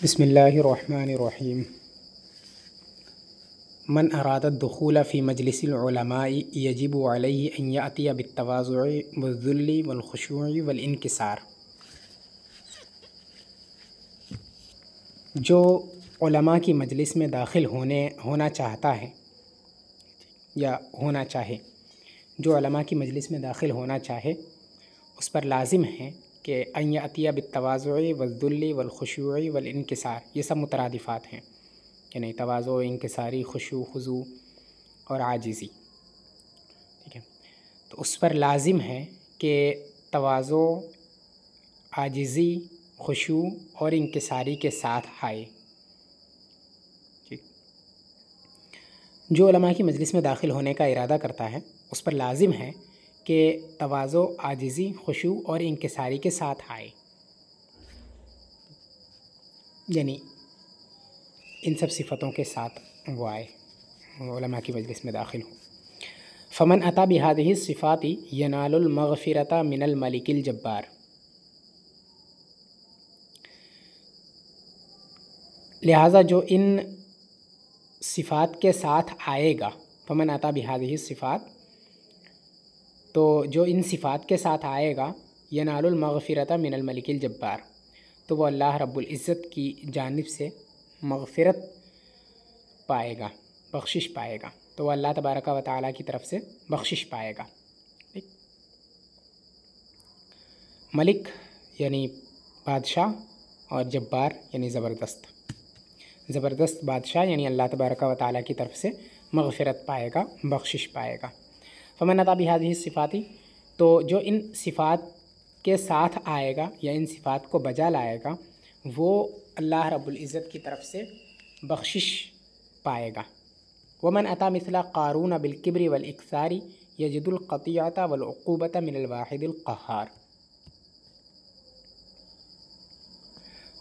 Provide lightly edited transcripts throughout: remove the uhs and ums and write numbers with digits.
बिस्मिल्लाहिर्रहमानिर्रहीम। मन अरादा दुखूल फ़ी मजलिसिल उलमाई यजिबु अलैहि अन यातिया बित्तवाज़ुइ वज़्ज़ुल्ली वल खुशूइ वल इनकिसार। जो उलमा की मजलिस में दाखिल होना चाहता है या होना चाहे, जो उलमा की मजलिस में दाखिल होना चाहे उस पर लाजिम है कि अन यातिया बित्तवाज़ुइ वज़्ज़ुल्ली वल खुशूइ वल इनकिसार। ये सब मुतरादिफ़ात हैं कि नहीं, तवाज़ो, इनकिसारी, खुशू, खुज़ू और आजिज़ी। ठीक है, तो उस पर लाजिम है कि तवाज़ो, आजिज़ी, खुशू और इनकिसारी के साथ आए। ठीक, जो उलमा की मजलिस में दाखिल होने का इरादा करता है उस पर लाजिम है कि तवाज़ो, आजिज़ी, खुशू और इनकिसारी के साथ आए, यानी इन सब सिफ़तों के साथ वो आए, उलमा की मजलिस में दाखिल हो। फ़मन अता बिहादिही सिफ़ाती यनालुल मग़फ़िरता मिनल मलिकिल जब्बार। लिहाजा जो इन सिफ़ात के साथ आएगा, फ़मन अता बिहादिही सिफ़ात, तो जो इन सिफ़ात के साथ आएगा, यनालुल मग़फ़िरता मिनल मलिकिल जब्बार, तो वो अल्लाह रब्बुल इज़्ज़त की जानिब से मग़फ़िरत पाएगा, बख्शिश पाएगा। तो वह अल्लाह तबारक व तआला की तरफ से बख्शिश पाएगा। ठीक, मलिक यानी बादशाह और जब्बार यानी ज़बरदस्त। ज़बरदस्त बादशाह यानी अल्लाह तबारक व तआला की तरफ से मग़फ़िरत पाएगा, बख्शिश पाएगा। फ़मन अता बिहादिही सिफ़ाती, तो जो इन सिफ़ात के साथ आएगा या इन सिफ़ात को बजा लाएगा, वो अल्लाह रब्बुल इज़्ज़त की तरफ से बख्शिश पाएगा। वमन अता मिसला क़ारून बिलकिब्रि वल इक्सारी यजिदुल क़तियता वल उक़ूबता मिनल वाहिदिल क़हार।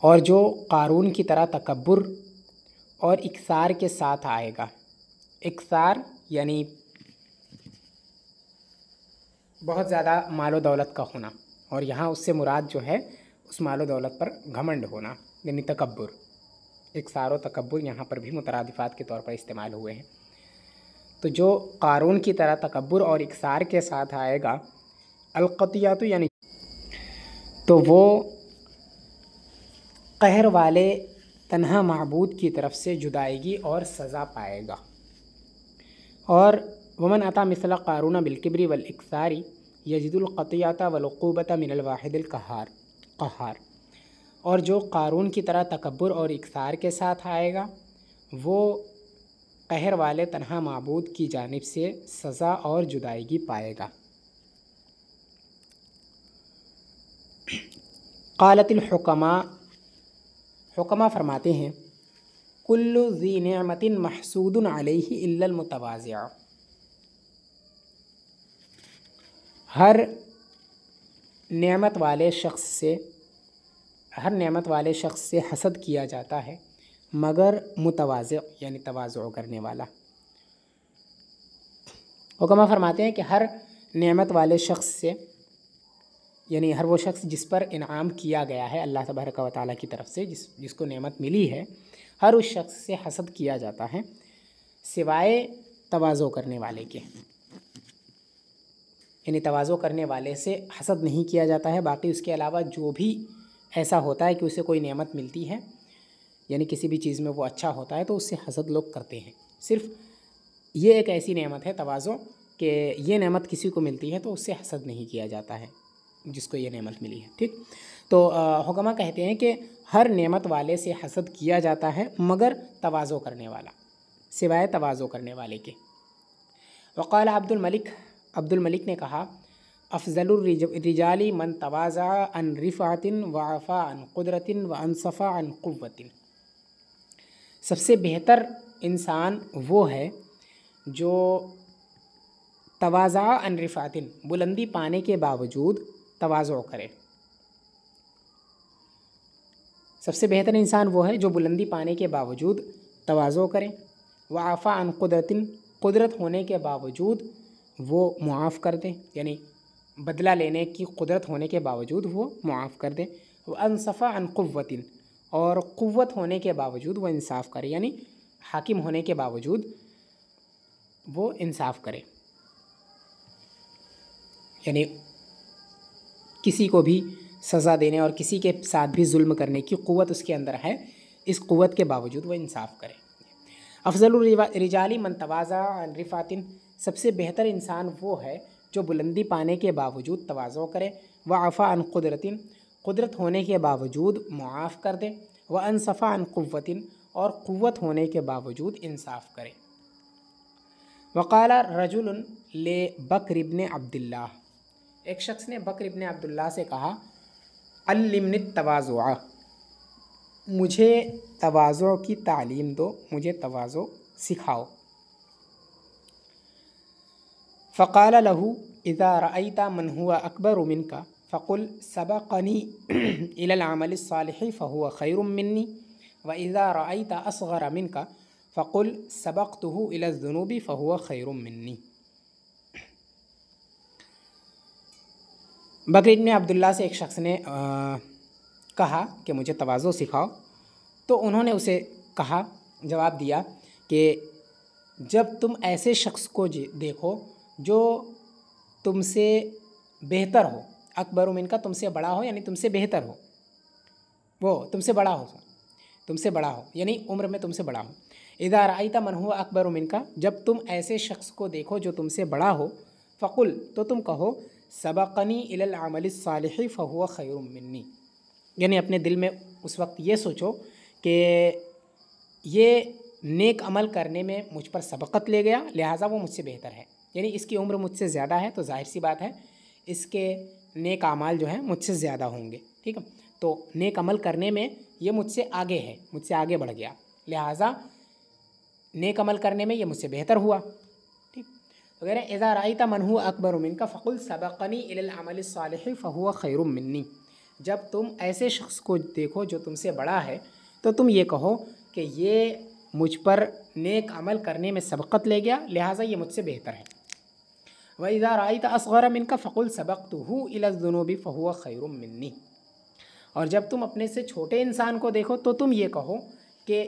और जो क़ारून की तरह तकब्बुर और इक्सार के साथ आएगा, इक्सार यानी बहुत ज़्यादा मालो दौलत का होना, और यहाँ उससे मुराद जो है उस मालो दौलत पर घमंड होना यानी तकब्बुर। इक्सार और तकब्बुर यहाँ पर भी मुतरादिफ़ात के तौर पर इस्तेमाल हुए हैं। तो जो क़ारून की तरह तकब्बुर और इक्सार के साथ आएगा, अलक़तियातु यानी, तो वो कहर वाले तन्हा माबूद की तरफ से जुदाईगी और सज़ा पाएगा। और वमन अता मिसला क़ारून बिलकिब्रि वल इक्सारी यजिदुल क़तियता वल उक़ूबता मिनल वाहिदिल क़हार। और जो क़ारून की तरह तकब्बुर और इक्सार के साथ आएगा, वो कहर वाले तन्हा माबूद की जानिब से सज़ा और जुदाईगी पाएगा। क़ालतिल हुक्मा, हुक्मा फरमाते हैं, कुल्लु ज़ी निअमतिन महसूदुन अलैहि इल्लल मुतवाज़िअ। हर नेमत वाले शख्स से हसद किया जाता है मगर मुतवाज़िअ यानी तवाज़ुअ करने वाला। हुक्मा फरमाते हैं कि हर नेमत वाले शख्स से, यानी हर वो शख्स जिस पर इनाम किया गया है अल्लाह तबारक व तआला की तरफ से, जिसको नेमत मिली है, हर उस शख्स से हसद किया जाता है सिवाय तवाज़ो करने वाले के। यानी तवाज़ो करने वाले से हसद नहीं किया जाता है। बाकी उसके अलावा जो भी ऐसा होता है कि उसे कोई नेमत मिलती है, यानी किसी भी चीज़ में वो अच्छा होता है, तो उससे हसद लोग करते हैं। सिर्फ़ ये एक ऐसी नेमत है तवाज़ो कि ये नेमत किसी को मिलती है तो उससे हसद नहीं किया जाता है जिसको ये नेमत मिली है। ठीक, तो हुक्मा कहते हैं कि हर नेमत वाले से हसद किया जाता है मगर तवाज़ो करने वाला, सिवाय तवाज़ो करने वाले के। वक़ाल अब्दुल मलिक ने कहा, अफ़ज़लुर रिजाली मन तवाज़ा अन रिफ़अतिन व अफ़ा अन क़ुदरतिन व अनसफ़ा अन क़ुव्वतिन। सबसे बेहतर इंसान वो है जो तवाज़ा अन रिफ़अतिन, बुलंदी पाने के बावजूद तवाज़ो करे। सबसे बेहतर इंसान वो है जो बुलंदी पाने के बावजूद तवाज़ो करे। व आफ़ा अन क़ुदरतिन, क़ुदरत होने के बावजूद वो मुआफ़ कर दे, यानी बदला लेने की क़ुदरत होने के बावजूद वो मुआफ़ कर दे। व अनसफ़ा अन क़ुव्वतिन, और क़ुव्वत होने के बावजूद वो इंसाफ़ करे, यानी हाकिम होने के बावजूद वो इंसाफ़ करे, यानी किसी को भी सज़ा देने और किसी के साथ भी जुल्म करने की क़ुव्वत उसके अंदर है, इस क़ुव्वत के बावजूद वो इंसाफ़ करे। अफ़ज़लुर रिजाली मन तवाज़ा अन रिफ़ातिन, सबसे बेहतर इंसान वो है जो बुलंदी पाने के बावजूद तवाज़ो करे, व आफ़ा अन क़ुदरतिन, क़ुदरत होने के बावजूद मुआफ़ कर दे, व अनसफ़ा अन क़ुव्वतिन, और क़ुव्वत होने के बावजूद इंसाफ़ करे। वक़ाला रजुलन ले बकर इब्न अब्दुल्लाह, एक शख्स ने बकर इब्न अब्दुल्लाह से कहा, अल्लिमनी तवाज़ुआ, मुझे तवाज़ो की तालीम दो, मुझे तवाज़ो सिखाओ। फ़क़ाल लहू इज़ा रअयता मन हुवा अकबर मिनका फ़क़ुल सबक़नी इलल अमल सालिह फ़हुवा खैरुम मिन्नी, व इज़ा रअयता असग़र मिनका फ़क़ुल सबक़तुहु इलज़ ज़ुनूबि फ़हुवा खैरुम मिन्नी। बकर इब्न अब्दुल्ला से एक शख्स ने कहा कि मुझे तवाज़ो सिखाओ, तो उन्होंने उसे कहा, जवाब दिया कि जब तुम ऐसे शख्स को देखो जो तुमसे बेहतर हो, अकबर मिनका, तुमसे बड़ा हो यानी तुमसे बेहतर हो, वो तुमसे बड़ा हो यानी उम्र में तुमसे बड़ा हो। इज़ा रअयता मन हुवा अकबर मिनका, जब तुम ऐसे शख्स को देखो जो तुमसे बड़ा हो, फ़क़ुल, तो तुम कहो, सबक़नी इलल अमल सालिह फ़हुवा खैरुम मिन्नी, यानी अपने दिल में उस वक्त ये सोचो कि ये नेक अमल करने में मुझ पर सबक़त ले गया, लिहाजा वो मुझसे बेहतर है, यानी इसकी उम्र मुझसे ज़्यादा है, तो जाहिर सी बात है इसके नेक अमाल जो हैं मुझसे ज़्यादा होंगे। ठीक है, तो नेक अमल करने में ये मुझसे आगे है, मुझसे आगे बढ़ गया, लिहाजा नेक अमल करने में ये मुझसे बेहतर हुआ। ठीक, तो कह रहे इज़ा रअयता मन हुवा अकबर मिनका फ़क़ुल सबक़नी इलल अमल सालिह फ़हुवा खैरुम मिन्नी, जब तुम ऐसे शख्स को देखो जो तुमसे बड़ा है, तो तुम ये कहो कि ये मुझ पर नेक अमल करने में सबक़त ले गया, लिहाजा ये मुझसे बेहतर है। व इज़ा रअयता असग़र मिनका फ़क़ुल सबक़तुहु इलज़ ज़ुनूबि फ़हुवा खैरुम मिन्नी, और जब तुम अपने से छोटे इंसान को देखो तो तुम ये कहो कि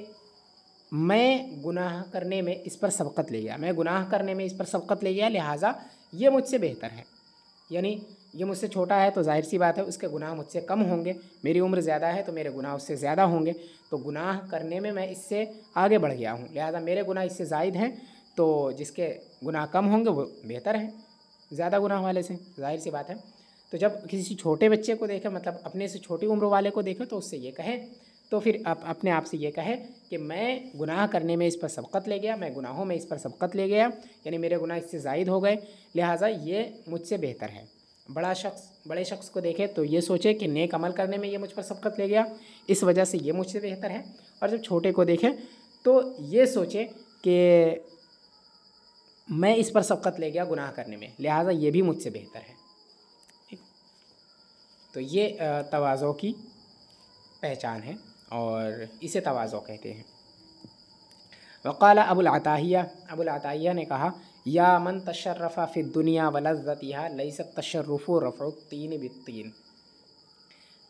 मैं गुनाह करने में इस पर सबक़त ले गया, मैं गुनाह करने में इस पर सबक़त ले गया, लिहाजा ये मुझसे बेहतर है, यानी ये मुझसे छोटा है तो जाहिर सी बात है उसके गुनाह मुझसे कम होंगे, मेरी उम्र ज़्यादा है तो मेरे गुनाह उससे ज़्यादा होंगे, तो गुनाह करने में मैं इससे आगे बढ़ गया हूँ, लिहाजा मेरे गुनाह इससे ज़ायद हैं, तो जिसके गुनाह कम होंगे वो बेहतर है ज़्यादा गुनाह वाले से, जाहिर सी बात है। तो जब किसी छोटे बच्चे को देखें, मतलब अपने से छोटी उम्र वाले को देखें, तो उससे ये कहे, तो फिर अपने आप से ये कहे कि मैं गुनाह करने में इस पर सबक़त ले गया, मैं गुनाहों में इस पर सबक़त ले गया, यानी मेरे गुनाह इससे ज़ायद हो गए, लिहाजा ये मुझसे बेहतर है। बड़े शख्स को देखे तो ये सोचे कि नेक अमल करने में ये मुझ पर सबक़त ले गया, इस वजह से ये मुझसे बेहतर है, और जब छोटे को देखे तो ये सोचे कि मैं इस पर सबक़त ले गया गुनाह करने में, लिहाजा ये भी मुझसे बेहतर है। ठीक, तो ये तवाज़ो की पहचान है और इसे तवाज़ो कहते हैं। वक़ाला अबुल अताहिया ने कहा, या मन तशर्रफ़ा फ़िद दुनिया व लज़्ज़तिहा लैसा तशर्रुफ़ु रफ़उ तीन बित्तीन,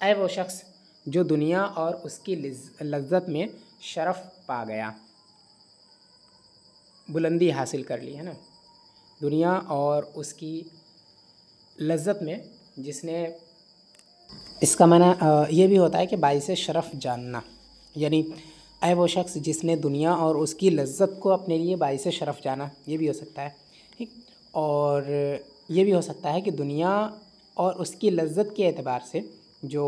ऐ वो शख्स जो दुनिया और उसकी लज्जत में शरफ़ पा गया, बुलंदी हासिल कर ली है ना, दुनिया और उसकी लज्जत में, जिसने, इसका माना ये भी होता है कि बाइसे शरफ़ जानना, यानी ऐ वो शख्स जिसने दुनिया और उसकी लज्जत को अपने लिए बाइसे शरफ़ जाना, ये भी हो सकता है। ठीक, और ये भी हो सकता है कि दुनिया और उसकी लज्जत के एतबार से जो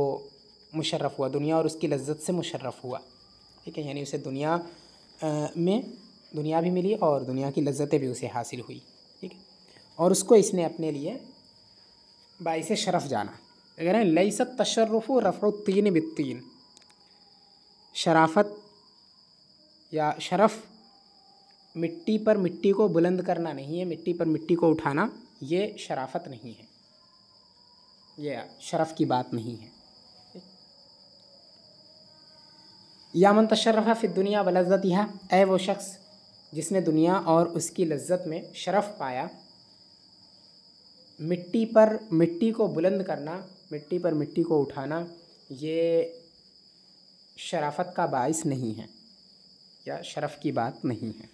मुशर्रफ़ हुआ, दुनिया और उसकी लज्जत से मुशर्रफ़ हुआ, ठीक है, यानी उसे दुनिया में दुनिया भी मिली और दुनिया की लज्जतें भी उसे हासिल हुई, ठीक है, और उसको इसने अपने लिए बाइसे शरफ़ जाना। अगर लैसत तशर्रुफ़ु रफ़उ तीन बित्तीन, शराफ़त या शरफ़ मिट्टी पर मिट्टी को बुलंद करना नहीं है, मिट्टी पर मिट्टी को उठाना ये शराफ़त नहीं है, ये शरफ़ की बात नहीं है। या मन तशर्रफ़ा फ़िद दुनिया व लज़्ज़तिहा, ऐ वो शख्स जिसने दुनिया और उसकी लज्जत में शरफ़ पाया, मिट्टी पर मिट्टी को बुलंद करना, मिट्टी पर मिट्टी को उठाना, ये शराफत का बाइस नहीं है या शरफ़ की बात नहीं है।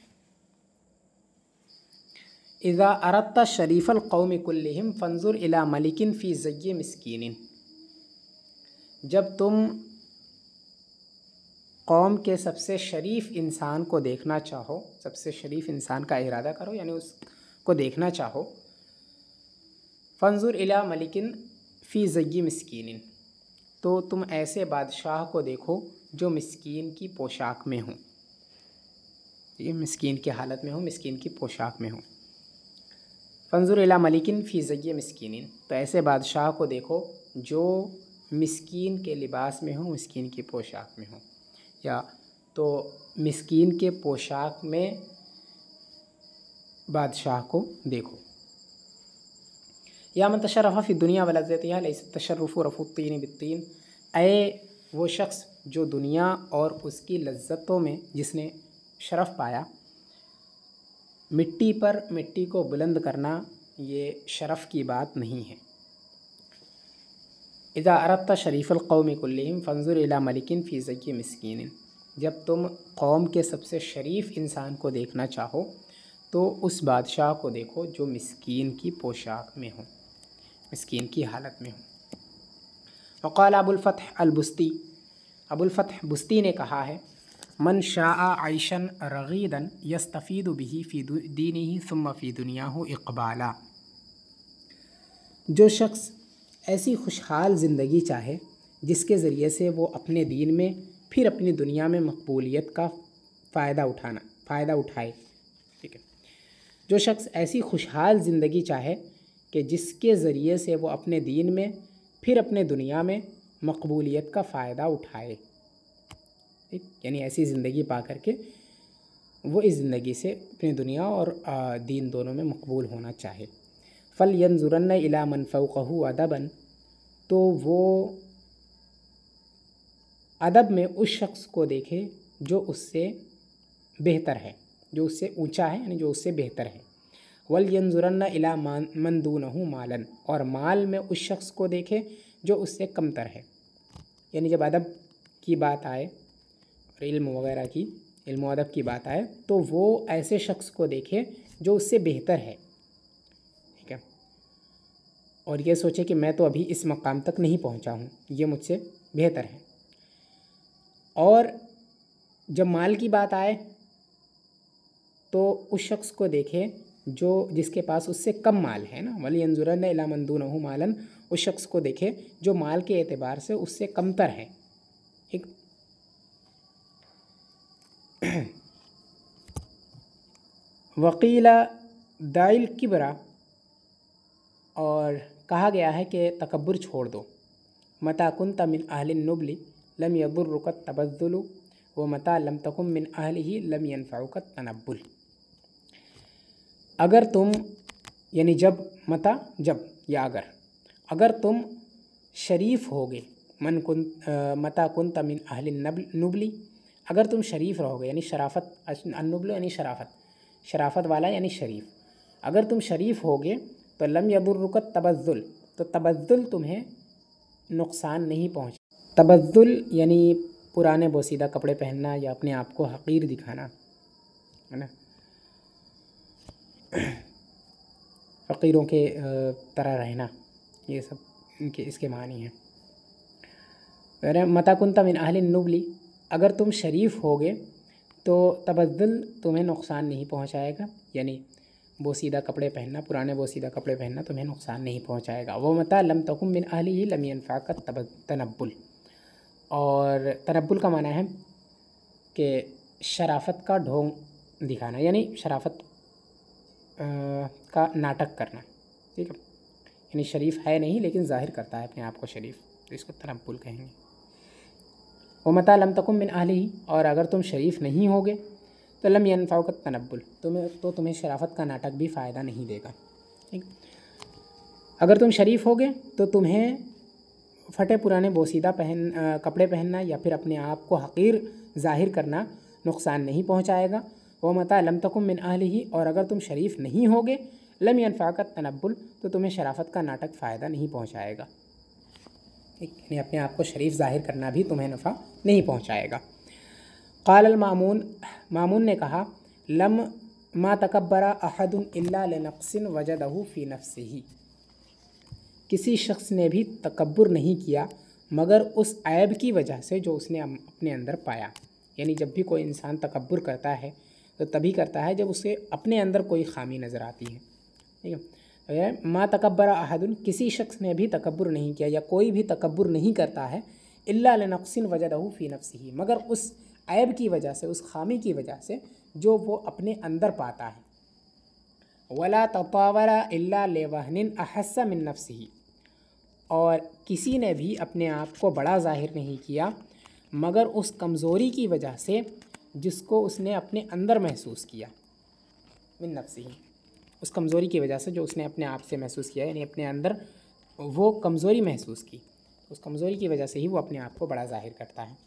इज़ा अरद्ता शरीफ़ल क़ौमि कुल्लिहिम फ़ंज़ुर इला मलिकिन फ़ी ज़य्यि मिस्कीनिन। जब तुम कौम के सबसे शरीफ इंसान को देखना चाहो, सबसे शरीफ इंसान का इरादा करो यानी उसको देखना चाहो, फ़ंज़ुर इला मलिकिन फ़ी ज़य्यि मिस्कीनिन, तो तुम ऐसे बादशाह को देखो जो मिस्कीन की पोशाक में हो, ये मिस्कीन की हालत में हो, मिस्कीन की पोशाक में हो। फ़ंज़ुर इला मलिकिन फ़ी ज़य्यि मिस्कीनिन, तो ऐसे बादशाह को देखो जो मिस्कीन के लिबास में हो, मिस्कीन की पोशाक में हो, या तो मिस्कीन के पोशाक में बादशाह को देखो। या मन तशर्रफ़ फ़ी दुनिया वलज़्ज़तिहा लैसा तशर्रुफ़ु रफ़ुत्तीन बित्तीन, ऐ वो शख्स जो दुनिया और उसकी लज्जतों में जिसने शरफ़ पाया, मिट्टी पर मिट्टी को बुलंद करना ये शरफ़ की बात नहीं है। इज़ा अरद्ता शरीफ़ल क़ौमि कुल्लिहिम फ़ंज़ुर इला मलिकिन फ़ी ज़य्यि मिस्कीनिन, जब तुम कौम के सबसे शरीफ इंसान को देखना चाहो तो उस बादशाह को देखो जो मिस्कीन की पोशाक में हो, मिस्कीन की हालत में हो। वक़ाल अबुल फ़त्ह अल बुस्ती, अबुल फ़त्ह बुस्ती ने कहा है, मन शाआ आइशन रगीदन यस्तफ़ीदु बिही फ़ी दीनिही सुम्मा फ़ी दुनियाहु इक़बाला। जो शख्स ऐसी खुशहाल ज़िंदगी चाहे जिसके ज़रिए से वो अपने दीन में फिर अपनी दुनिया में मकबूलियत का फ़ायदा उठाए, ठीक है। जो शख्स ऐसी खुशहाल ज़िंदगी चाहे कि जिसके ज़रिए से वो अपने दीन में फिर अपने दुनिया में मकबूलियत का फ़ायदा उठाए, ठीक, यानी ऐसी ज़िंदगी पा करके वो इस ज़िंदगी से अपनी दुनिया और दीन दोनों में मकबूल होना चाहे। फल यंजुरन्ना इला मन फ़ौक़हु अदबन, तो वो अदब में उस शख्स को देखे जो उससे बेहतर है, जो उससे ऊंचा है यानी जो उससे बेहतर है। वल यंजुरन्ना इला मन दूनहु मालन, और माल में उस शख्स को देखे जो उससे कमतर है, यानी जब अदब की बात आए और इल्म वगैरह की, इल्म अदब की बात आए तो वो ऐसे शख्स को देखे जो उससे बेहतर है, ठीक है, और ये सोचे कि मैं तो अभी इस मकाम तक नहीं पहुंचा हूँ, ये मुझसे बेहतर है। और जब माल की बात आए तो उस शख्स को देखे जो जिसके पास उससे कम माल है ना, वली यंजुरन्ना इला मन दूनहु मालन, उस शख्स को देखे जो माल के एतबार से उससे कमतर है, ठीक। वकीला दाइल किबरा, और कहा गया है कि तकब्बुर छोड़ दो। मता कुन्ता मिन अहलिन नुबली लम यदुर्रुका तबद्दुलु व मता लम तकुम मिन अहलिही लम यनफ़उका तनब्बुल। अगर तुम, यानी जब, मता जब या अगर तुम शरीफ होगे, मता कुन्ता मिन अहलिन नुबली, अगर तुम शरीफ रहोगे यानी शराफत, अन्नुबल यानी शराफत, शराफत वाला यानी शरीफ, अगर तुम शरीफ होगे तो लम यदुर्रुका तबद्दुल, तो तबद्दुल तुम्हें नुकसान नहीं पहुँचे। तबद्दुल यानी पुराने बोसीदा कपड़े पहनना या अपने आप को हकीर दिखाना, है ना, फ़कीरों के तरह रहना, ये सब इनके इसके मानी हैं। मता कुन्ता मिन अहलिन नुबली, अगर तुम शरीफ होगे तो तबद्दुल तुम्हें नुकसान नहीं पहुंचाएगा, यानी बोसीदा कपड़े पहनना, पुराने बोसीदा कपड़े पहनना तुम्हें नुकसान नहीं पहुंचाएगा। वो मता लम तकुम मिन अहलिही लम यनफ़अका तनब्बुल, और तनब्बुल का माना है कि शराफत का ढोंग दिखाना, यानी शराफत का नाटक करना, ठीक है, यानी शरीफ है नहीं लेकिन ज़ाहिर करता है अपने आप को शरीफ, तो इसको तनब्बुल कहेंगे। व मता लम तकुम मिन अहलिही, और अगर तुम शरीफ नहीं होगे तो लम यनफ़उका तनब्बुल, तुम्हें शराफत का नाटक भी फ़ायदा नहीं देगा, ठीक। अगर तुम शरीफ होगे तो तुम्हें फटे पुराने बोसीदा कपड़े पहनना या फिर अपने आप को हकीर ज़ाहिर करना नुकसान नहीं पहुँचाएगा। व मता लम तकुम मिन अहलिही, और अगर तुम शरीफ नहीं होगे, लम यनफ़अका तनब्बुल, तो तुम्हें शराफत का नाटक फ़ायदा नहीं पहुँचाएगा। यानी अपने आप को शरीफ ज़ाहिर करना भी तुम्हें नफ़ा नहीं पहुँचाएगा। क़ाल मामून, मामून ने कहा, लम मा तकब्बरा अहदुन इल्ला लिनक़्सिन वजदहु फ़ी नफ़्सिही, किसी शख्स ने भी तकब्बुर नहीं किया मगर उस ऐब की वजह से जो उसने अपने अंदर पाया। यानी जब भी कोई इंसान तकब्बुर करता है तो तभी करता है जब उसे अपने अंदर कोई ख़ामी नज़र आती है। ठीक है, तो मा तकब्बरा अहदुन, किसी शख्स ने भी तकब्बुर नहीं किया या कोई भी तकब्बुर नहीं करता है, इल्ला लिनक़्सिन वजदहु फ़ी नफ़्सिही, मगर उस ऐब की वजह से, उस ख़ामी की वजह से जो वो अपने अंदर पाता है। वला ततावला इल्ला लिवहनिन अहस्सा मिन नफ़्सिही, और किसी ने भी अपने आप को बड़ा ज़ाहिर नहीं किया मगर उस कमज़ोरी की वजह से जिसको उसने अपने अंदर महसूस किया। मिन नफ़्सिही, उस कमज़ोरी की वजह से जो उसने अपने आप से महसूस किया, यानी अपने अंदर वो कमज़ोरी महसूस की, उस कमज़ोरी की वजह से ही वो अपने आप को बड़ा ज़ाहिर करता है,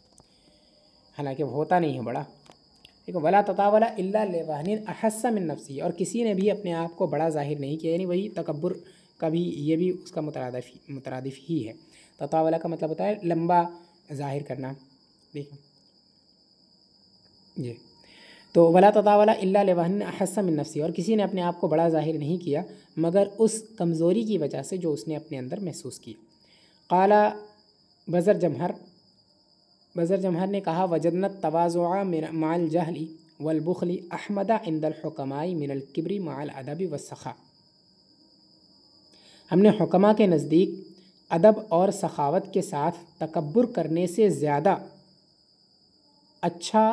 हालांकि वो होता नहीं है बड़ा। ठीक है, वला ततावला इल्ला लिवहनिन अहस्सा मिन नफ़्सिही, और किसी ने भी अपने आप को बड़ा ज़ाहिर नहीं किया, यानी वही तकब्बुर का भी, ये भी उसका मुतरादिफ ही है। ततावला का मतलब होता है लंबा ज़ाहिर करना। देखो ये तो वला ततावला इल्ला लिवहनिन अहस्सा मिन नफ़्सिही, और किसी ने अपने आप को बड़ा ज़ाहिर नहीं किया मगर उस कमज़ोरी की वजह से जो उसने अपने अंदर महसूस की। क़ाला बज़र जमहर, बज़र जमहर ने कहा, वजदनत तवाज़ुअ मअल जहली वल बुख़ली अहमदा इंदल हुकमाई मिनल किब्री मअल अदबी वस्सख़ा, हमने हुकमा के नज़दीक अदब और सखावत के साथ तकब्बुर करने से ज़्यादा अच्छा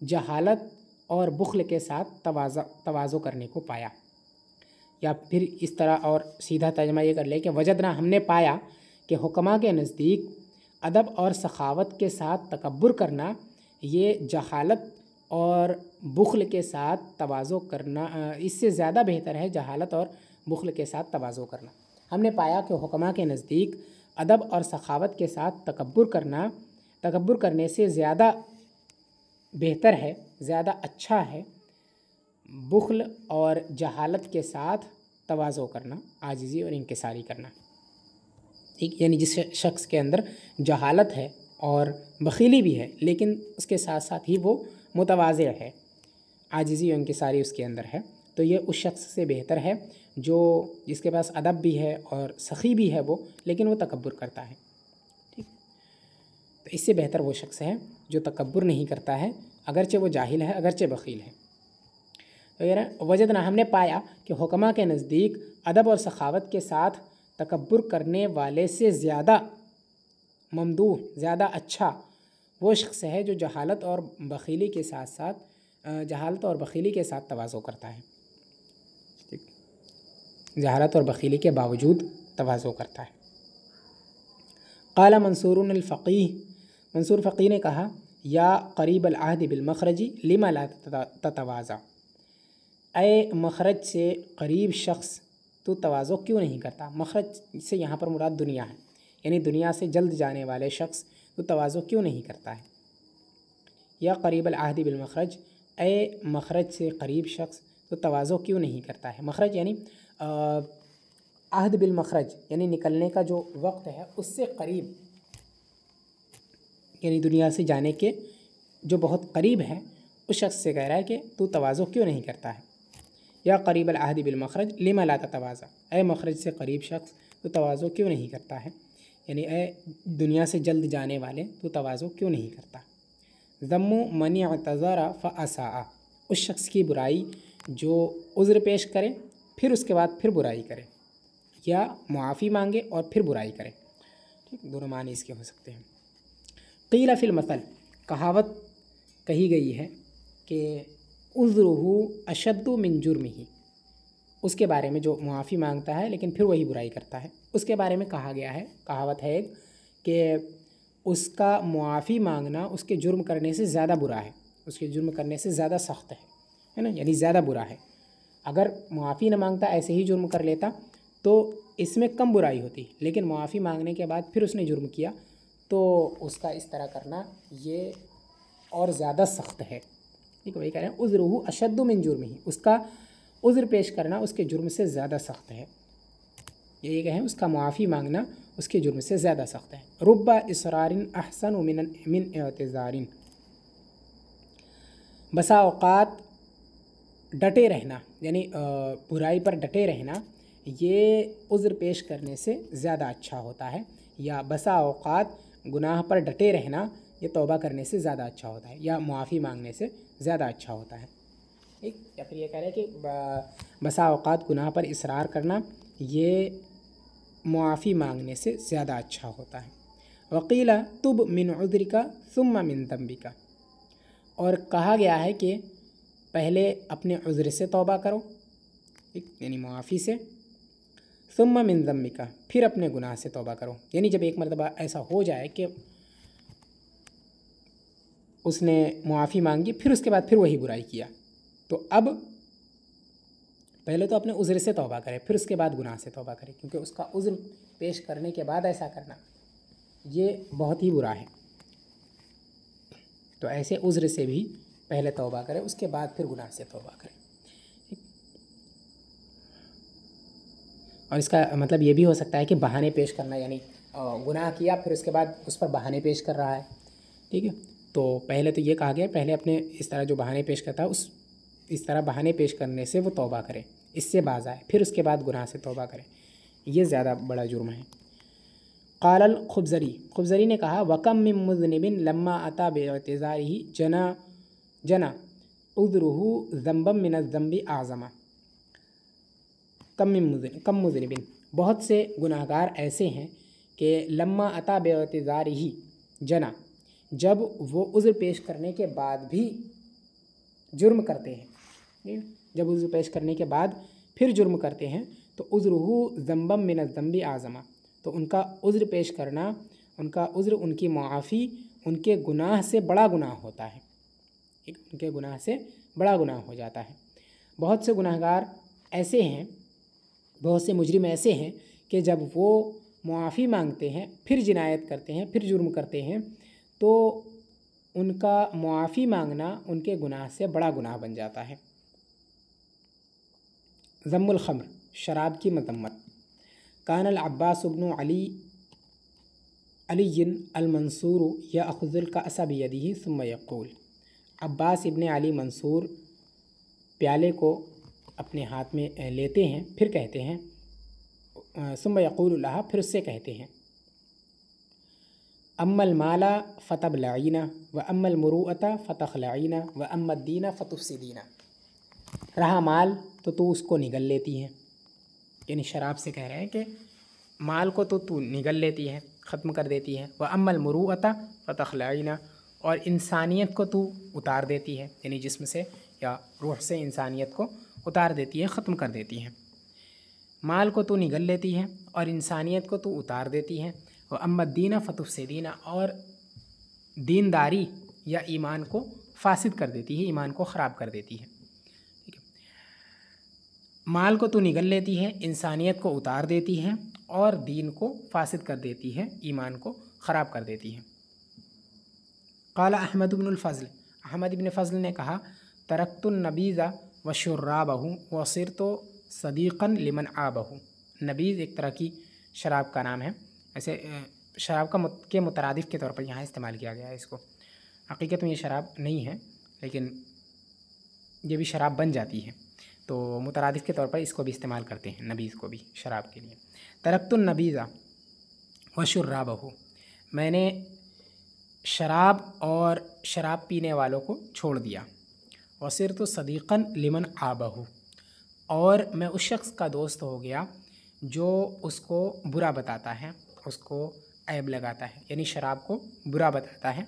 जहालत और बुख़्ल के साथ तवाज़ो करने को पाया। या फिर इस तरह और सीधा तर्जमा ये कर ले कि वजदना, हमने पाया कि हुकमा के नज़दीक अदब और सखावत के साथ तकब्बुर करना ये जहालत और बुख़्ल के साथ तवाज़ो करना, इससे ज़्यादा बेहतर है जहालत और बुख़्ल के साथ तवाज़ो करना। हमने पाया कि हुकमा के नज़दीक अदब और सखावत के साथ तकब्बुर करने से ज़्यादा बेहतर है, ज़्यादा अच्छा है बुख़्ल और जहालत के साथ तवाज़ो करना, आजिज़ी और इंकिसारी करना। ठीक, यानी जिस शख्स के अंदर जहालत है और बख़ीली भी है लेकिन उसके साथ साथ ही वो मुतवाज़े है, आजिज़ी और इंकिसारी उसके अंदर है, तो ये उस शख्स से बेहतर है जो जिसके पास अदब भी है और सख़ी भी है वो, लेकिन वो तकब्बुर करता है। ठीक, तो इससे बेहतर वो शख्स है जो तकब्बुर नहीं करता है, अगरचे वो जाहिल है, अगरचे बख़ील है। तो वजदना, हमने पाया कि हुकमा के नज़दीक अदब और सखावत के साथ तकब्बुर करने वाले से ज़्यादा ममदूह, ज़्यादा अच्छा वो शख्स है जो जहालत और बख़ीली के साथ तवाज़ो करता है। ठीक, जहालत और बख़ीली के बावजूद तवाज़ो करता है। क़ाला मंसूरुन अल-फ़क़ीह, मंसूर फ़क़ीह ने कहा, या क़रीब अल-अहद बिल-मख़रजी लिमा ला ततवाज़ा, ऐ मखरज से करीब शख्स तो तवाज़ो क्यों नहीं करता। मखरज से यहाँ पर मुराद दुनिया है, यानी दुनिया से जल्द जाने वाले शख्स तो तवाज़ो क्यों नहीं करता है। या क़रीब अल-अहद बिल-मख़रज, ऐ मखरज से करीब शख्स तो तवाज़ो क्यों नहीं करता है। मखरज यानी अहद बिल-मख़रज, यानी निकलने का जो वक्त है उससे करीब, यानी दुनिया से जाने के जो बहुत करीब है उस शख्स से कह रहा है कि तू तवाज़ो क्यों नहीं करता है। या क़रीब अल-अहद बिल-मख़रज लिमा ला ततवाज़ा, ऐ मखरज से करीब शख्स तो तवाज़ो क्यों नहीं करता है, यानी ऐ दुनिया से जल्द जाने वाले तो तवाज़ो क्यों नहीं करता। ज़म्मु मनी अतज़रा फ़असाअ, उस शख्स की बुराई जो उज़्र पेश करे फिर उसके बाद फिर बुराई करे, या मुआफ़ी मांगे और फिर बुराई करे। ठीक, दोनों मानी इसके हो सकते हैं। क़ील फ़िल मसल, कहावत कही गई है कि उज़्रुहु अशद्दु मिन जुर्मिही, उसके बारे में जो मुआफ़ी मांगता है लेकिन फिर वही बुराई करता है, उसके बारे में कहा गया है, कहावत है एक कि उसका मुआफ़ी मांगना उसके जुर्म करने से ज़्यादा बुरा है, उसके जुर्म करने से ज़्यादा सख्त है ना, यानी ज़्यादा बुरा है। अगर मुआफ़ी न मांगता, ऐसे ही जुर्म कर लेता तो इसमें कम बुराई होती, लेकिन मुआफ़ी मांगने के बाद फिर उसने जुर्म किया तो उसका इस तरह करना ये और ज़्यादा सख्त है। ठीक है, वही कह रहे हैं उज़्रुहु अशद्दु मिन जुर्मिही, उसका उज़्र पेश करना उसके जुर्म से ज़्यादा सख्त है। ये कहें उसका मुआफ़ी मांगना उसके जुर्म से ज़्यादा सख्त है। रुब्बा इसरारिन अहसन मिन एतज़ारिन, बसा औक़ात डटे रहना यानी बुराई पर डटे रहना ये उज़्र पेश करने से ज़्यादा अच्छा होता है, या बसा औक़ात गुनाह पर डटे रहना ये तौबा करने से ज़्यादा अच्छा होता है, या मुआफ़ी मांगने से ज़्यादा अच्छा होता है। ठीक, या फिर ये कह रहे हैं कि बसा औक़ात गुनाह पर इसरार करना ये मुआफ़ी मांगने से ज़्यादा अच्छा होता है। वक़ीला तुब मिन उज़्रिका सुम्मा मिन ज़ंबिका, और कहा गया है कि पहले अपने उज़्र से तौबा करो, ठीक, यानी मुआफ़ी से, सुम्मा मिन ज़ंबिका, फिर अपने गुनाह से तौबा करो। यानी जब एक मरतबा ऐसा हो जाए कि उसने मुआफ़ी मांगी फिर उसके बाद फिर वही बुराई किया, तो अब पहले तो अपने उज़्र से तौबा करे फिर उसके बाद गुनाह से तौबा करे, क्योंकि उसका उज़्र पेश करने के बाद ऐसा करना ये बहुत ही बुरा है। तो ऐसे उज़्र से भी पहले तौबा करे उसके बाद फिर गुनाह से तौबा करे। और इसका मतलब ये भी हो सकता है कि बहाने पेश करना, यानी गुनाह किया फिर उसके बाद उस पर बहाने पेश कर रहा है। ठीक है, तो पहले तो ये कहा गया पहले अपने इस तरह जो बहाने पेश करता है इस तरह बहाने पेश करने से वो तौबा करे, इससे बाज आए, फिर उसके बाद गुनाह से तौबा करे, ये ज़्यादा बड़ा जुर्म है। क़ालल ख़ुबज़री ने कहा वकम मिन मुज़निबिन लम्मा अता बिअतिज़ारिही जना उज़्रुहु ज़ंबम मिनज़्ज़ंबि आज़मा। कम मुज़निबिन, बहुत से गुनाहगार ऐसे हैं कि लम्मा अता बिअतिज़ारिही जना, जब वो उज़्र पेश करने के बाद भी जुर्म करते हैं, जब उज़्र पेश करने के बाद फिर जुर्म करते हैं, तो उज़्रुहु ज़ंबम मिनज़्ज़ंबि आज़मा, तो उनका उज़्र पेश करना, उनका उज़्र, उनकी मुआफ़ी उनके गुनाह से बड़ा गुनाह होता है, उनके गुनाह से बड़ा गुनाह हो जाता है। बहुत से गुनाहगार ऐसे हैं, बहुत से मुजरिम ऐसे हैं कि जब वो मुआफ़ी मांगते हैं फिर जिनायत करते हैं फिर जुर्म करते हैं, तो उनका मुआफ़ी मांगना उनके गुनाह से बड़ा गुनाह बन जाता है। ज़म्मुल ख़म्र, शराब की मज़म्मत। कानल अब्बास इब्न अली अल-मंसूर यअख़ुज़ुल कअस बियदिही सुम्मा यक़ूल, अब्बास इब्न अली मंसूर प्याले को अपने हाथ में लेते हैं फिर कहते हैं सुम्मा यक़ूलु लहा, फिर उससे कहते हैं अम्मल माला फ़तबलईना व अम्मल मुरूअता फ़तख़लईना व अम्मद दीना फ़तुफ़सिदीना। रहा माल तो तू उसको निगल लेती है, यानी शराब से कह रहे हैं कि माल को तो तू निगल लेती है, ख़त्म कर देती है। व अम्मल मुरूअता फ़तख़लईना, और इंसानियत को तू उतार देती है, यानी जिस्म से या रूह से इंसानियत को उतार देती है, ख़त्म कर देती है। माल को तू निगल लेती है और इंसानियत को तू उतार देती है। व अम्मद दीना फ़तुफ़सिदीना, और दीनदारी या ईमान को फासिद कर देती है, ईमान को ख़राब कर देती है। ठीक है, माल को तू निगल लेती है, इंसानियत को उतार देती है और दीन को फासिद कर देती है, ईमान को ख़राब कर देती है। क़ाला अहमद इब्नुल फ़ज़ल, अहमद इब्न फ़ज़ल ने कहा तरक्तुन नबीज़ा व शुर्राबहु व सिरतो सदीक़न लिमन आबहु। नबीज़ एक तरह की शराब का नाम है, ऐसे शराब के मुतरादिफ़ के तौर पर यहाँ इस्तेमाल किया गया है इसको। हकीकत में ये शराब नहीं है, लेकिन ये भी शराब बन जाती है, तो मुतरादिफ़ के तौर पर इसको भी इस्तेमाल करते हैं, नबीज़ को भी शराब के लिए। तरक्तुन नबीज़ा व शुर्राबहु, मैंने शराब और शराब पीने वालों को छोड़ दिया। वसिरतु सदीक़न लिमन आबहु, और मैं उस शख्स का दोस्त हो गया जो उसको बुरा बताता है, उसको ऐब लगाता है, यानी शराब को बुरा बताता है,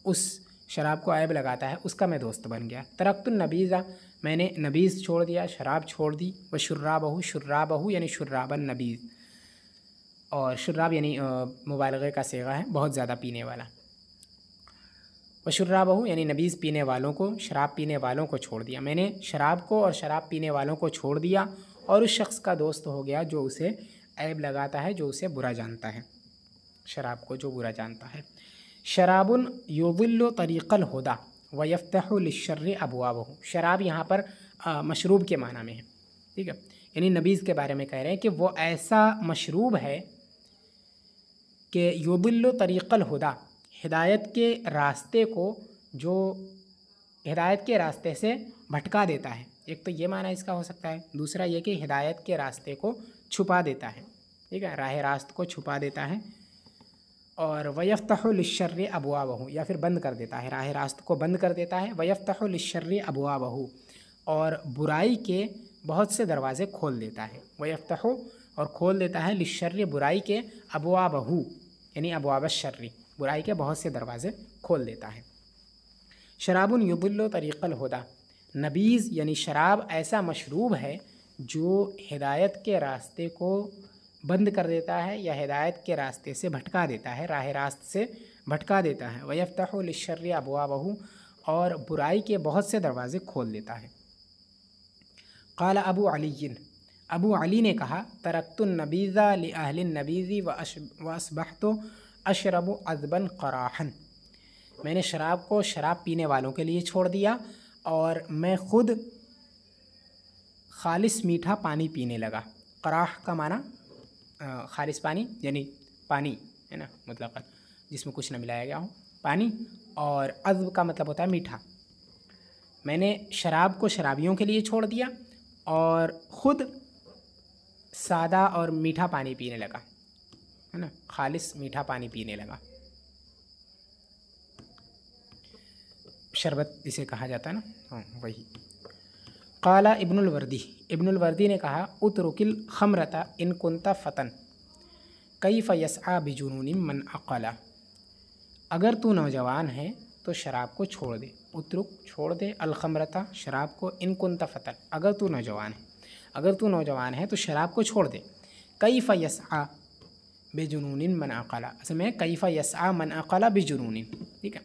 उस शराब को ऐब लगाता है, उसका मैं दोस्त बन गया। तरक्तुन नबीज़ा, मैंने नबीज़ छोड़ दिया, शराब छोड़ दी। व शुर्राबहु यानी शुर्राबन नबीज़, और शुर्राब यानी मुबालगे का सेगा है, बहुत ज़्यादा पीने वाला। व शुर्राबहु यानी नबीज़ पीने वालों को, शराब पीने वालों को छोड़ दिया। मैंने शराब को और शराब पीने वालों को छोड़ दिया और उस शख्स का दोस्त हो गया जो उसे ऐब लगाता है, जो उसे बुरा जानता है, शराब को जो बुरा जानता है। शराबुन युदिल्लु तरीक़ल हुदा व यफ्तहु लिश्शर्रि अबवाबहु, शराब यहाँ पर मशरूब के माना में है। ठीक है, यानी नबीज़ के बारे में कह रहे हैं कि वो ऐसा मशरूब है कि युदिल्लु तरीक़ल हुदा, हिदायत के रास्ते को, जो हिदायत के रास्ते से भटका देता है। एक तो ये माना इसका हो सकता है, दूसरा ये कि हिदायत के रास्ते को छुपा देता है, ठीक है, राह रास्त को छुपा देता है। और वयफ्तहु लिश्शर्रि अबवाबहु, या फिर बंद कर देता है, राह रास्त को बंद कर देता है। वयफ्तहु लिश्शर्रि अबवाबहु, और बुराई के बहुत से दरवाज़े खोल देता है। वयफ्तहु, और खोल देता है, लिश्शर्रि, बुराई के, अबवाबहु यानी अबवाबश्शर्रि, बुराई के बहुत से दरवाज़े खोल देता है। शराबुन युदिल्लु तरीक़ल हुदा, नबीज़ यानी शराब ऐसा मशरूब है जो हिदायत के रास्ते को बंद कर देता है या हिदायत के रास्ते से भटका देता है, राह रास्त से भटका देता है। वयफ्तहु लिश्शर्रि अबवाबहु, और बुराई के बहुत से दरवाज़े खोल देता है। क़ाल अबू अली, अबू अली ने कहा, तरक्तुन नबीज़ा लि अहलिन नबीज़ी व अस्बहतु अशरबु अज़बन क़राहन, मैंने शराब को शराब पीने वालों के लिए छोड़ दिया और मैं ख़ुद खालिस मीठा पानी पीने लगा। क़राह का माना खालिस पानी, यानी पानी है ना, मतलब जिसमें कुछ न मिलाया गया हो, पानी। और अज़ब का मतलब होता है मीठा। मैंने शराब को शराबियों के लिए छोड़ दिया और ख़ुद सादा और मीठा पानी पीने लगा, है ना, खालिस मीठा पानी पीने लगा। शरबत जिसे कहा जाता है ना, हाँ वही। क़ाला इब्नुल वर्दी, इब्नुल वर्दी ने कहा, उतरुकिल खमरता इन कुंता फ़तन कैफ़ यस्आ बिजुनून मन अक़ला, अगर तू नौजवान है तो शराब को छोड़ दे। उतरुक, छोड़ दे, अलखमरता, शराब को, इन कुंता फ़तन, अगर तू नौजवान है, अगर तू नौजवान है तो शराब को छोड़ दे। कैफ़ यस्आ बिजुनून मन अक़ला, असल में कैफ़ यस्आ मन अक़ला बिजुनून, ठीक है,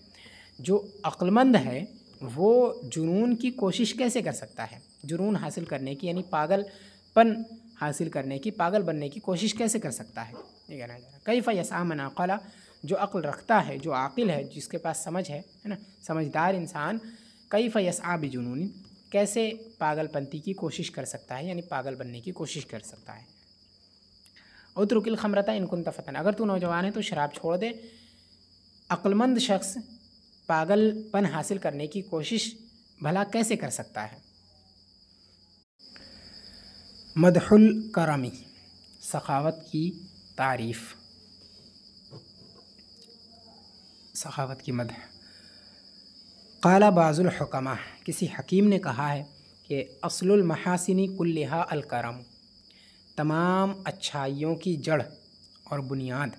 जो अक्लमंद है वो जुनून की कोशिश कैसे कर सकता है, जुनून हासिल करने की, यानी पागलपन हासिल करने की, पागल बनने की कोशिश कैसे कर सकता है, ये कहना जा रहा है। कैफ़ यस्आ मन अक़ला, जो अक्ल रखता है, जो आकिल है, जिसके पास समझ है ना, समझदार इंसान, कैफ़ यस्आ बिजुनून, कैसे पागलपंती की कोशिश कर सकता है, यानी पागल बनने की कोशिश कर सकता है। उतरुकिल खमरता इन कुंता फ़तन, अगर तू नौजवान है तो शराब छोड़ दे। अक्लमंद शख्स पागलपन हासिल करने की कोशिश भला कैसे कर सकता है। मदहुल करमी, सखावत की तारीफ़, सखावत की मदह। क़ाला बाज़ुल हुकमा, किसी हकीम ने कहा है कि अस्लुल महासिनी कुल्लिहा अल करम, तमाम अच्छाइयों की जड़ और बुनियाद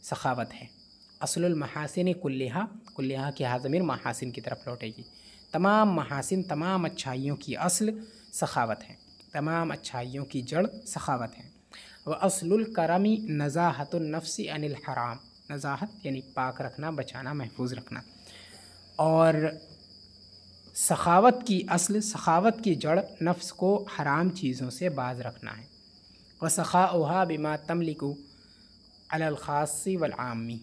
सखावत है। अस्लुल महासिनी कुल्लिहा, कुल्लिहा की हाज़मीर महासिन की तरफ लौटेगी। तमाम महासिन, तमाम अच्छाइयों की असल सखावत है, तमाम अच्छाइयों की जड़ सखावत है। व अस्लुल करमी नज़ाहतुन नफ्सी अनिल हराम, नज़ाहत यानी पाक रखना, बचाना, महफूज रखना। और सखावत की असल, सखावत की जड़ नफ्स को हराम चीज़ों से बाज रखना है। व सखाउहा बिमा तमलिकु अलल खासी वल आमी,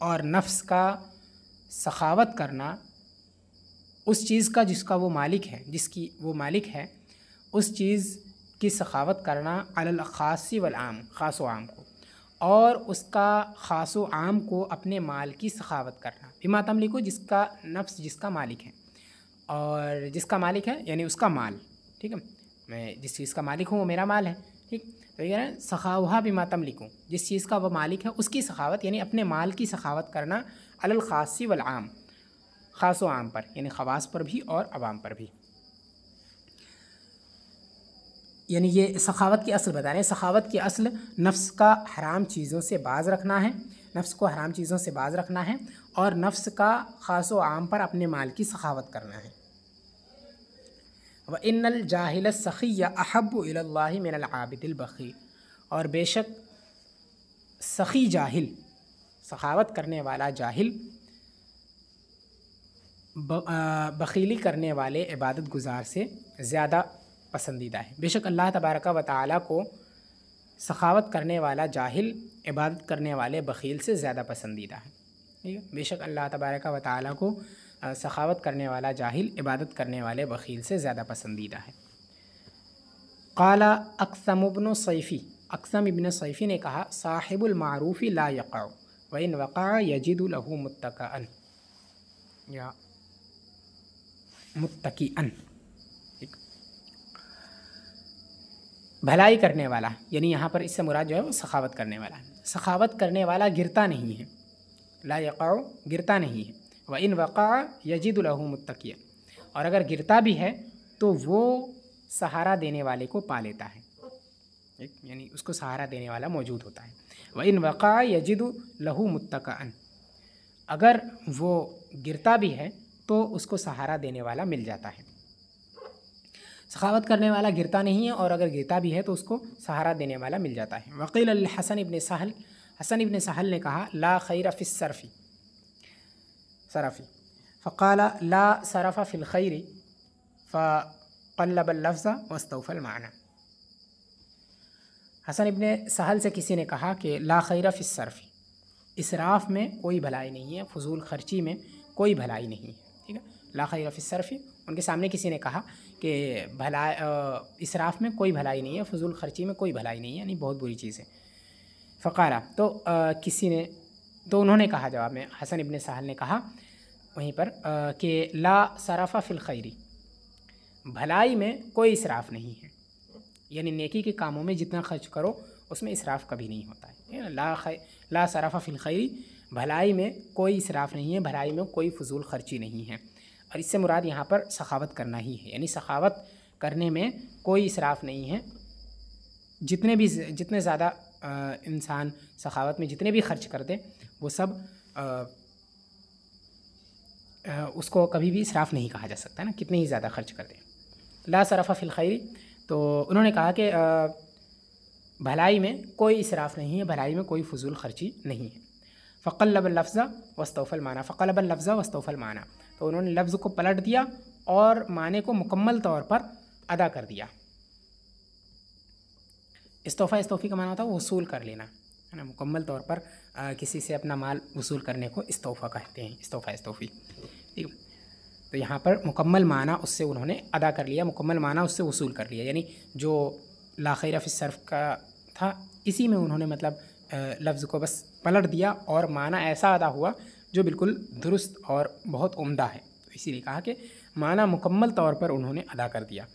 और नफ्स का सखावत करना उस चीज़ का जिसका वो मालिक है, जिसकी वो मालिक है, उस चीज़ की सखावत करना अलल खासी वल आम, ख़ास व आम को, और उसका ख़ास व आम को अपने माल की सखावत करना। बिमा तमलिकु, जिसका नफ्स जिसका मालिक है, और जिसका मालिक है यानी उसका माल, ठीक है, मैं जिस चीज़ का मालिक हूँ वो मेरा माल है, ठीक। तो ये है सखाउहा बिमा तमलिकु, जिस चीज़ का वो मालिक है उसकी सखावत, यानी अपने माल की सखावत करना, अलल खासी वल आम, ख़ास व आम पर, यानी ख़वास पर भी और अवाम पर भी। यानी ये सखावत की असल बता रहे हैं। सखावत की असल नफ्स का हराम चीज़ों से बाज रखना है, नफ्स को हराम चीज़ों से बाज रखना है, और नफ्स का ख़ास व आम पर अपने माल की सखावत करना है। व इन्नल जाहिल सखिया अहब्बु इलल्लाहि मिनल आबिदिल बखील, और बेशक सखी जाहिल, सखावत करने वाला जाहिल, बखीली करने वाले इबादत गुजार से ज़्यादा पसंदीदा है। बेशक अल्लाह तबारक व तआला को सखावत करने वाला जाहिल इबादत करने वाले बखील से ज़्यादा पसंदीदा है, ठीक है। बेशक अल्लाह तबारक व तआला को सखावत करने वाला जाहिल इबादत करने वाले बखील से ज़्यादा पसंदीदा है। क़ाला अक़सम इब्न सैफ़ी, अक़सम इब्न सैफ़ी ने कहा साहिबुल मारूफ़ी ला यक़अ व इन वक़अ यजिदु लहू मुत्तकअन या मुत्तकिअन। भलाई करने वाला, यानी यहाँ पर इससे मुराद जो है वो सखावत करने वाला है। सखावत करने वाला गिरता नहीं है, ला यक़अ गिरता नहीं है, व इन वक़अ यजिदु लहू मुत्तकिया, और अगर गिरता भी है तो वो सहारा देने वाले को पा लेता है, यानी उसको सहारा देने वाला मौजूद होता है। व इन वक़अ यजिदु लहू मुत्तकअन, अगर वो गिरता भी है तो उसको सहारा देने वाला मिल जाता है। सखावत करने वाला गिरता नहीं है और अगर गिरता भी है तो उसको सहारा देने वाला मिल जाता है। वक़ील अल हसन इब्न सहल, हसन इब्न सहल ने कहा ला खैर फ़िस सरफ़ी सरफ़ी फ़क़ाला ला सरफ़ फ़िल खैरि फ़क़ल्लब लफ्ज़ वस्तौफ़ल माना। हसन इब्न सहल से किसी ने कहा कि ला खैर फ़िस सरफ़ी, इसराफ़ में कोई भलाई नहीं है, फजूल खर्ची में कोई भलाई नहीं है। ठीक है, ला खैर फ़िस सरफ़ी, उनके सामने किसी ने कहा कि इसराफ़ में कोई भलाई नहीं है, फजूल खर्ची में कोई भलाई नहीं है, यानी बहुत बुरी चीज़ है। फ़क़ाला, तो किसी ने, तो उन्होंने कहा जवाब में, हसन इब्न सहल ने कहा वहीं पर कि ला सरफ़ फ़िल खैरि, भलाई में कोई इसराफ़ नहीं है, यानी नेकी के कामों में जितना खर्च करो उसमें इसराफ़ कभी नहीं होता है। ला सरफ़ फ़िल खैरि, भलाई में कोई इसराफ़ नहीं है, भलाई में कोई फजूल खर्ची नहीं है। और इससे मुराद यहाँ पर सखावत करना ही है, यानी सखावत करने में कोई इसराफ़ नहीं है। जितने ज़्यादा इंसान सखावत में जितने भी खर्च कर दे वो सब उसको कभी भी इसराफ़ नहीं कहा जा सकता है ना, कितने ही ज़्यादा खर्च कर दे। ला सरफ़ फ़िल खैरि, तो उन्होंने कहा कि भलाई में कोई इसराफ़ नहीं है, भलाई में कोई फजूल खर्ची नहीं है। फ़क़ल्लब लफ्ज़ वस्तौफ़ल माना, फ़क़ल्लब लफ्ज़ वस्तौफ़ल माना, तो उन्होंने लफ्ज़ को पलट दिया और माने को मुकम्मल तौर पर अदा कर दिया। इस्तौफ़ा, इस्तौफ़ी का माना होता है वसूल कर लेना, है ना, मुकम्मल तौर पर किसी से अपना माल वसूल करने को इस्तौफ़ा कहते हैं, इस्तौफ़ा इस्तौफ़ी। ठीक है, तो यहाँ पर मुकम्मल माना उससे उन्होंने अदा कर लिया, मुकम्मल माना उससे वसूल कर लिया, यानी जो ला खैर फ़िस सर्फ़ का था इसी में उन्होंने मतलब लफ्ज़ को बस पलट दिया और माना ऐसा अदा हुआ जो बिल्कुल दुरुस्त और बहुत उम्दा है। तो इसीलिए कहा कि माना मुकम्मल तौर पर उन्होंने अदा कर दिया।